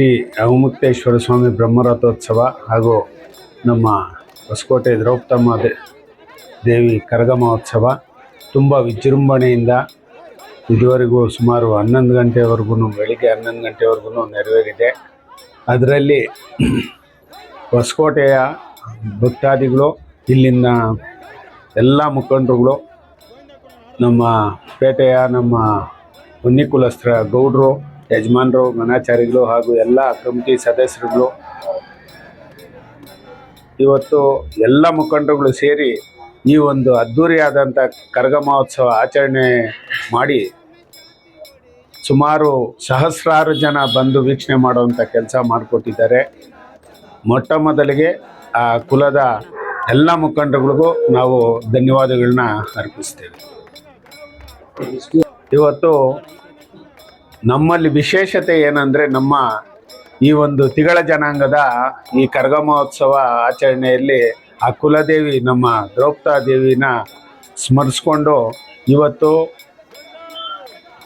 ಶ್ರೀ ಅವಮುಕ್ತೇಶ್ವರ ಸ್ವಾಮಿ ಬ್ರಹ್ಮರಥೋತ್ಸವ ಹಾಗೂ ನಮ್ಮ ಹೊಸಕೋಟೆ ದ್ರೌಪದಮ್ಮ ದೇವಿ ಕರಗ ಮಹೋತ್ಸವ ತುಂಬ ವಿಜೃಂಭಣೆಯಿಂದ ಇದುವರೆಗೂ ಸುಮಾರು 11 ಗಂಟೆವರೆಗೂ, ಬೆಳಿಗ್ಗೆ 11 ಗಂಟೆವರೆಗೂ ನೆರವೇರಿದೆ. ಅದರಲ್ಲಿ ಹೊಸಕೋಟೆಯ ಭಕ್ತಾದಿಗಳು, ಇಲ್ಲಿನ ಎಲ್ಲ ಮುಖಂಡರುಗಳು, ನಮ್ಮ ಪೇಟೆಯ ನಮ್ಮ ಹೊನ್ನಿಕುಲಸ್ತ್ರ ಗೌಡರು, ಯಜಮಾನರು, ಗಣಾಚಾರಿಗಳು ಹಾಗೂ ಎಲ್ಲ ಕಮಿಟಿ ಸದಸ್ಯರುಗಳು, ಇವತ್ತು ಎಲ್ಲ ಮುಖಂಡರುಗಳು ಸೇರಿ ಈ ಒಂದು ಅದ್ಧೂರಿಯಾದಂಥ ಕರಗ ಮಹೋತ್ಸವ ಆಚರಣೆ ಮಾಡಿ ಸುಮಾರು ಸಹಸ್ರಾರು ಜನ ಬಂದು ವೀಕ್ಷಣೆ ಮಾಡುವಂಥ ಕೆಲಸ ಮಾಡಿಕೊಟ್ಟಿದ್ದಾರೆ. ಮೊಟ್ಟ ಮೊದಲಿಗೆ ಆ ಕುಲದ ಎಲ್ಲ ಮುಖಂಡರುಗಳಿಗೂ ನಾವು ಧನ್ಯವಾದಗಳನ್ನ ಅರ್ಪಿಸ್ತೇವೆ. ಇವತ್ತು ನಮ್ಮಲ್ಲಿ ವಿಶೇಷತೆ ಏನಂದರೆ, ನಮ್ಮ ಈ ಒಂದು ತಿಗಳ ಜನಾಂಗದ ಈ ಕರಗ ಮಹೋತ್ಸವ ಆಚರಣೆಯಲ್ಲಿ ಆ ಕುಲದೇವಿ ನಮ್ಮ ದ್ರೌಪದಾದೇವಿನ ಸ್ಮರಿಸ್ಕೊಂಡು ಇವತ್ತು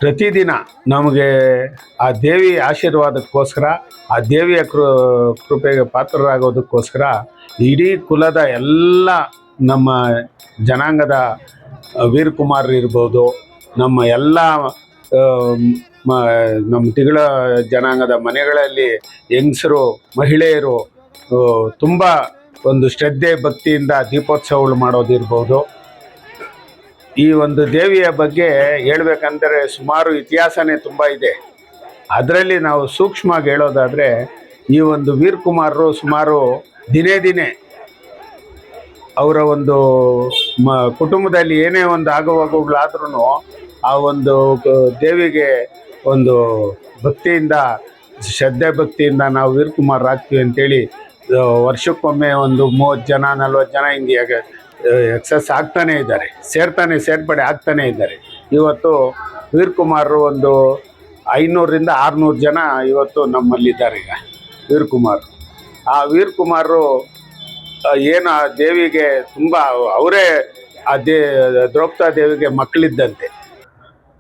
ಪ್ರತಿದಿನ ನಮಗೆ ಆ ದೇವಿ ಆಶೀರ್ವಾದಕ್ಕೋಸ್ಕರ, ಆ ದೇವಿಯ ಕೃಪೆಗೆ ಪಾತ್ರರಾಗೋದಕ್ಕೋಸ್ಕರ ಇಡೀ ಕುಲದ ಎಲ್ಲ ನಮ್ಮ ಜನಾಂಗದ ವೀರಕುಮಾರರು ಇರ್ಬೋದು, ನಮ್ಮ ಎಲ್ಲ ನಮ್ಮ ತಿಗಳ ಜನಾಂಗದ ಮನೆಗಳಲ್ಲಿ ಹೆಂಗಸರು, ಮಹಿಳೆಯರು ತುಂಬ ಒಂದು ಶ್ರದ್ಧೆ ಭಕ್ತಿಯಿಂದ ದೀಪೋತ್ಸವಗಳು ಮಾಡೋದಿರ್ಬೋದು. ಈ ಒಂದು ದೇವಿಯ ಬಗ್ಗೆ ಹೇಳ್ಬೇಕಂದರೆ ಸುಮಾರು ಇತಿಹಾಸನೇ ತುಂಬ ಇದೆ. ಅದರಲ್ಲಿ ನಾವು ಸೂಕ್ಷ್ಮವಾಗಿ ಹೇಳೋದಾದರೆ, ಈ ಒಂದು ವೀರಕುಮಾರರು ಸುಮಾರು ದಿನೇ ದಿನೇ ಅವರ ಒಂದು ಕುಟುಂಬದಲ್ಲಿ ಏನೇ ಒಂದು ಆಗುವಾಗುಗಳಾದ್ರೂ ಆ ಒಂದು ದೇವಿಗೆ ಒಂದು ಭಕ್ತಿಯಿಂದ, ಶ್ರದ್ಧೆ ಭಕ್ತಿಯಿಂದ ನಾವು ವೀರಕುಮಾರರಾಗ್ತೀವಿ ಅಂತೇಳಿ ವರ್ಷಕ್ಕೊಮ್ಮೆ ಒಂದು 30 ಜನ 40 ಜನ ಹಿಂಗೆ ಎಕ್ಸಸ್ ಆಗ್ತಾನೇ ಇದ್ದಾರೆ, ಸೇರ್ಪಡೆ ಆಗ್ತಾನೇ ಇದ್ದಾರೆ. ಇವತ್ತು ವೀರಕುಮಾರರು ಒಂದು 500ರಿಂದ 600 ಜನ ಇವತ್ತು ನಮ್ಮಲ್ಲಿದ್ದಾರೆ. ಈಗ ವೀರಕುಮಾರರು, ಆ ವೀರಕುಮಾರರು ಏನು ಆ ದೇವಿಗೆ ತುಂಬ, ಅವರೇ ಆ ದ್ರೌಪದಾ ದೇವಿಗೆ ಮಕ್ಕಳಿದ್ದಂತೆ.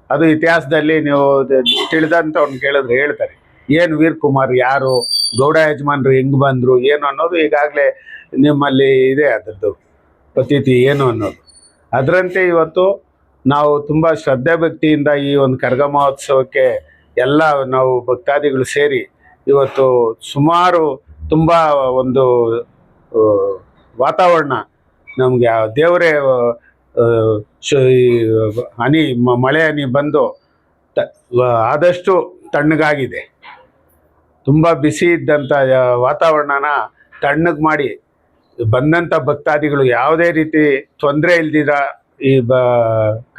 ಅದು ಇತಿಹಾಸದಲ್ಲಿ ನೀವು ತಿಳಿದಂಥವ್ನು ಕೇಳಿದ್ರೆ ಹೇಳ್ತಾರೆ, ಏನು ವೀರಕುಮಾರ್ ಯಾರು, ಗೌಡ ಯಜಮಾನರು ಹೆಂಗೆ ಬಂದರು ಏನು ಅನ್ನೋದು ಈಗಾಗಲೇ ನಿಮ್ಮಲ್ಲಿ ಇದೆ, ಅದರದ್ದು ಪ್ರತೀತಿ ಏನು ಅನ್ನೋದು. ಅದರಂತೆ ಇವತ್ತು ನಾವು ತುಂಬ ಶ್ರದ್ಧೆ ಭಕ್ತಿಯಿಂದ ಈ ಒಂದು ಕರಗ ಮಹೋತ್ಸವಕ್ಕೆ ಎಲ್ಲ ನಾವು ಭಕ್ತಾದಿಗಳು ಸೇರಿ ಇವತ್ತು ಸುಮಾರು ತುಂಬ ಒಂದು ವಾತಾವರಣ ನಮಗೆ ದೇವರೇ ಮಳೆ ಹನಿ ಬಂದು ಆದಷ್ಟು ತಣ್ಣಗಾಗಿದೆ. ತುಂಬ ಬಿಸಿ ಇದ್ದಂಥ ವಾತಾವರಣನ ತಣ್ಣಗೆ ಮಾಡಿ ಬಂದಂಥ ಭಕ್ತಾದಿಗಳು ಯಾವುದೇ ರೀತಿ ತೊಂದರೆ ಇಲ್ದಿರ ಈ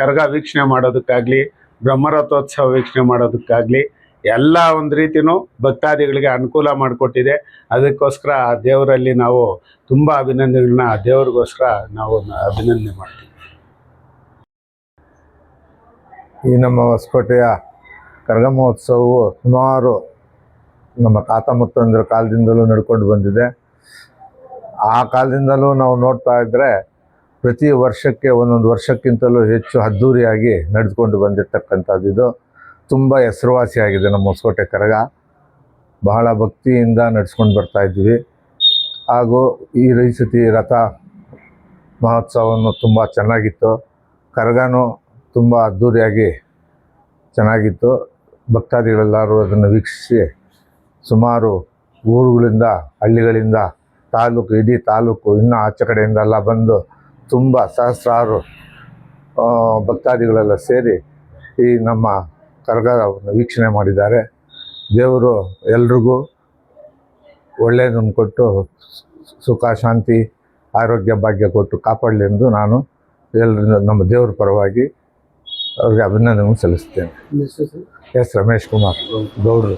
ಕರಗ ವೀಕ್ಷಣೆ ಮಾಡೋದಕ್ಕಾಗಲಿ, ಬ್ರಹ್ಮರಥೋತ್ಸವ ವೀಕ್ಷಣೆ ಮಾಡೋದಕ್ಕಾಗಲಿ ಎಲ್ಲ ಒಂದು ರೀತಿಯೂ ಭಕ್ತಾದಿಗಳಿಗೆ ಅನುಕೂಲ ಮಾಡಿಕೊಟ್ಟಿದೆ. ಅದಕ್ಕೋಸ್ಕರ ಆ ದೇವರಲ್ಲಿ ನಾವು ತುಂಬ ಅಭಿನಂದನೆಗಳನ್ನ ಆ ದೇವ್ರಿಗೋಸ್ಕರ ನಾವು ಅಭಿನಂದನೆ ಮಾಡ್ತೀವಿ. ಈ ನಮ್ಮ ಹೊಸಕೋಟೆಯ ಕರಗ ಮಹೋತ್ಸವವು ಸುಮಾರು ನಮ್ಮ ತಾತ ಮುತ್ತಂದಿರ ಕಾಲದಿಂದಲೂ ನಡ್ಕೊಂಡು ಬಂದಿದೆ. ಆ ಕಾಲದಿಂದಲೂ ನಾವು ನೋಡ್ತಾ ಇದ್ದರೆ ಪ್ರತಿ ವರ್ಷಕ್ಕೆ ಒಂದೊಂದು ವರ್ಷಕ್ಕಿಂತಲೂ ಹೆಚ್ಚು ಅದ್ಧೂರಿಯಾಗಿ ನಡೆದುಕೊಂಡು ಬಂದಿರತಕ್ಕಂಥದ್ದು. ಇದು ತುಂಬ ಹೆಸರುವಾಸಿಯಾಗಿದೆ ನಮ್ಮ ಹೊಸಕೋಟೆ ಕರಗ. ಬಹಳ ಭಕ್ತಿಯಿಂದ ನಡೆಸ್ಕೊಂಡು ಬರ್ತಾಯಿದ್ವಿ. ಹಾಗೂ ಈ ಸತಿ ರಥ ಮಹೋತ್ಸವವನ್ನು ತುಂಬ ಚೆನ್ನಾಗಿತ್ತು. ಕರಗನೂ ತುಂಬ ಅದ್ಧೂರಿಯಾಗಿ ಚೆನ್ನಾಗಿತ್ತು. ಭಕ್ತಾದಿಗಳೆಲ್ಲರೂ ಅದನ್ನು ವೀಕ್ಷಿಸಿ ಸುಮಾರು ಊರುಗಳಿಂದ, ಹಳ್ಳಿಗಳಿಂದ, ಇಡೀ ತಾಲೂಕು, ಇನ್ನೂ ಆಚೆ ಕಡೆಯಿಂದೆಲ್ಲ ಬಂದು ತುಂಬ ಸಹಸ್ರಾರು ಭಕ್ತಾದಿಗಳೆಲ್ಲ ಸೇರಿ ಈ ನಮ್ಮ ಕರಗವನ್ನು ವೀಕ್ಷಣೆ ಮಾಡಿದ್ದಾರೆ. ದೇವರು ಎಲ್ರಿಗೂ ಒಳ್ಳೆಯದನ್ನು ಕೊಟ್ಟು ಸುಖ, ಶಾಂತಿ, ಆರೋಗ್ಯ, ಭಾಗ್ಯ ಕೊಟ್ಟು ಕಾಪಾಡಲಿ ಎಂದು ನಾನು ಎಲ್ಲರಿಂದ ನಮ್ಮ ದೇವರ ಪರವಾಗಿ ಅವ್ರಿಗೆ ಅಭಿನಂದನೆ ಸಲ್ಲಿಸ್ತೇನೆ. ಎಸ್ ರಮೇಶ್ ಕುಮಾರ್ ಗೌಡ್ರು.